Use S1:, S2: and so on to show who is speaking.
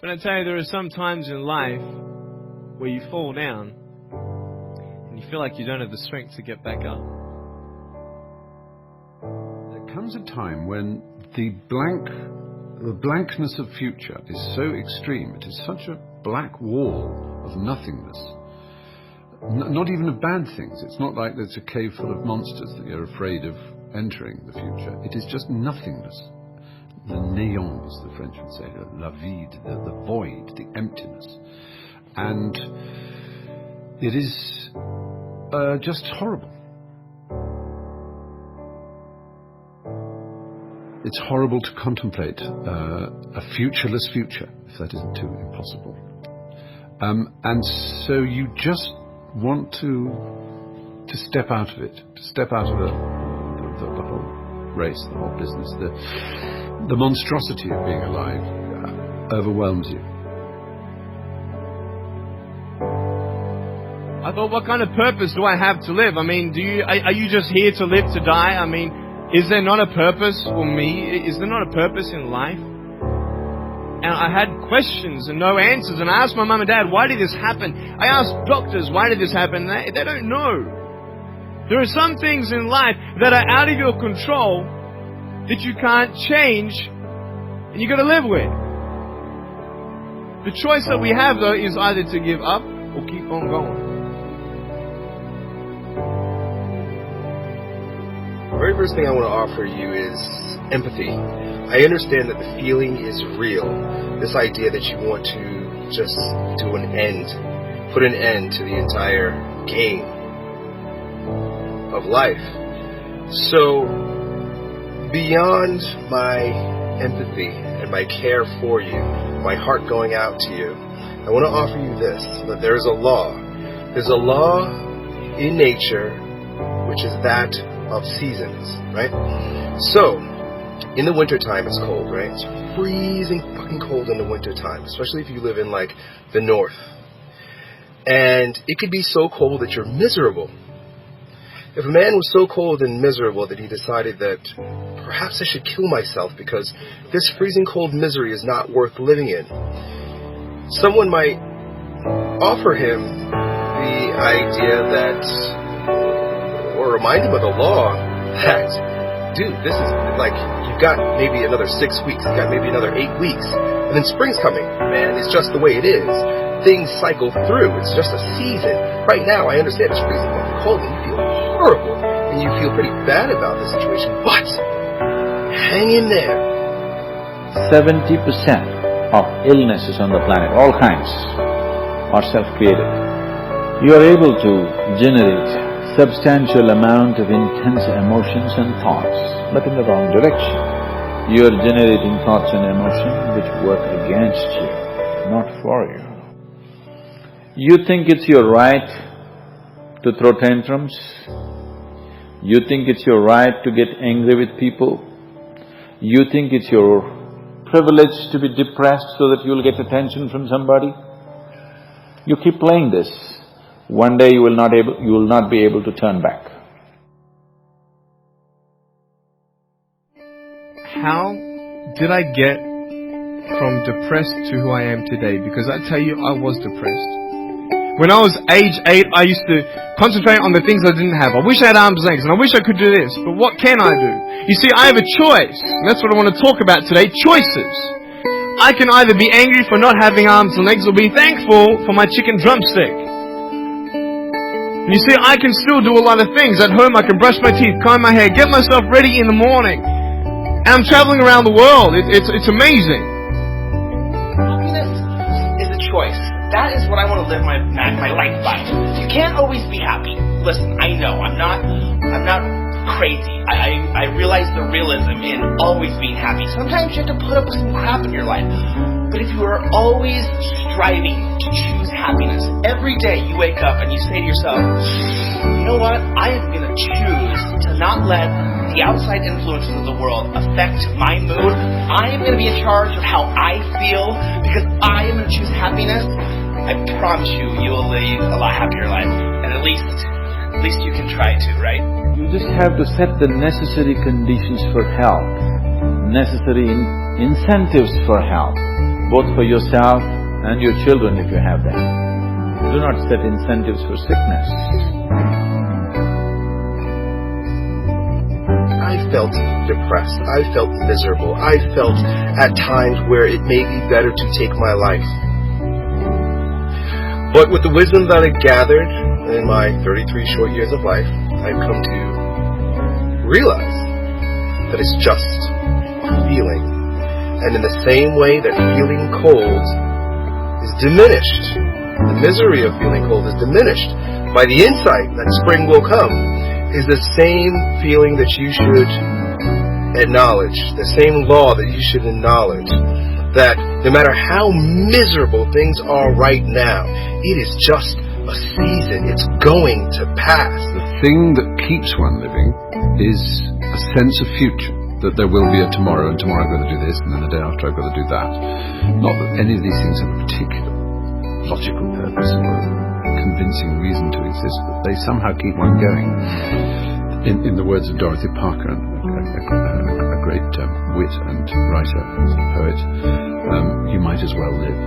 S1: But I tell you, there are some times in life where you fall down and you feel like you don't have the strength to get back up.
S2: There comes a time when the blankness of future is so extreme, it is such a black wall of nothingness. Not even of bad things. It's not like there's a cave full of monsters that you're afraid of entering the future. It is just nothingness. The néant, as the French would say, la vide, the void, the emptiness. And it is just horrible. It's horrible to contemplate a futureless future, if that isn't too impossible. And so you just want to step out of it, to step out of the whole race, the whole business. The monstrosity of being alive overwhelms you.
S1: I thought, what kind of purpose do I have to live? I mean, are you just here to live to die? I mean, is there not a purpose for me? Is there not a purpose in life? And I had questions and no answers. And I asked my mum and dad, why did this happen? I asked doctors, why did this happen? They don't know. There are some things in life that are out of your control that you can't change and you got to live with. The choice that we have, though, is either to give up or keep on going.
S3: The very first thing I want to offer you is empathy. I understand that the feeling is real. This idea that you want to just put an end to the entire game of life. So, beyond my empathy and my care for you, my heart going out to you, I want to offer you this, that there's a law. There's a law in nature which is that of seasons, right? So, in the wintertime it's cold, right? It's freezing fucking cold in the wintertime, especially if you live in like the north. And it could be so cold that you're miserable. If a man was so cold and miserable that he decided that perhaps I should kill myself because this freezing cold misery is not worth living in, someone might offer him the idea that, or remind him of the law that, dude, this is like, you've got maybe another 6 weeks, you've got maybe another 8 weeks, and then spring's coming, man. It's just the way it is. Things cycle through. It's just a season. Right now, I understand it's freezing cold and you feel horrible and you feel pretty bad about the situation, but hang in there.
S4: 70% of illnesses on the planet, all kinds, are self-created. You are able to generate substantial amount of intense emotions and thoughts, but in the wrong direction. You are generating thoughts and emotions which work against you, not for you. You think it's your right to throw tantrums? You think it's your right to get angry with people? You think it's your privilege to be depressed so that you'll get attention from somebody? You keep playing this. One day you will not be able to turn back.
S1: How did I get from depressed to who I am today? Because I tell you, I was depressed. When I was age 8, I used to concentrate on the things I didn't have. I wish I had arms and legs, and I wish I could do this, but what can I do? You see, I have a choice, and that's what I want to talk about today, choices. I can either be angry for not having arms and legs, or be thankful for my chicken drumstick. And you see, I can still do a lot of things. At home, I can brush my teeth, comb my hair, get myself ready in the morning. And I'm traveling around the world. It's amazing.
S5: Happiness is a choice. That is what I want to live my life by. You can't always be happy. Listen, I know, I'm not crazy. I realize the realism in always being happy. Sometimes you have to put up with some crap in your life. But if you are always striving to choose happiness, every day you wake up and you say to yourself, you know what, I am going to choose to not let the outside influences of the world affect my mood. I am going to be in charge of how I feel because I am going to choose happiness. I promise you, you will live a lot happier life. And at least you can try to, right?
S4: You just have to set the necessary conditions for health, necessary incentives for health. both for yourself and your children if you have them. Do not set incentives for sickness.
S3: I felt depressed. I felt miserable. I felt at times where it may be better to take my life. But with the wisdom that I gathered in my 33 short years of life, I've come to realize that it's just feeling. And in the same way that feeling cold is diminished, the misery of feeling cold is diminished by the insight that spring will come, is the same feeling that you should acknowledge, the same law that you should acknowledge, that no matter how miserable things are right now, it is just a season. It's going to pass.
S2: The thing that keeps one living is a sense of future, that there will be a tomorrow, and tomorrow I've got to do this, and then the day after I've got to do that. Not that any of these things have a particular logical purpose or convincing reason to exist, but they somehow keep one going. In the words of Dorothy Parker, a great wit and writer, poet, you might as well live.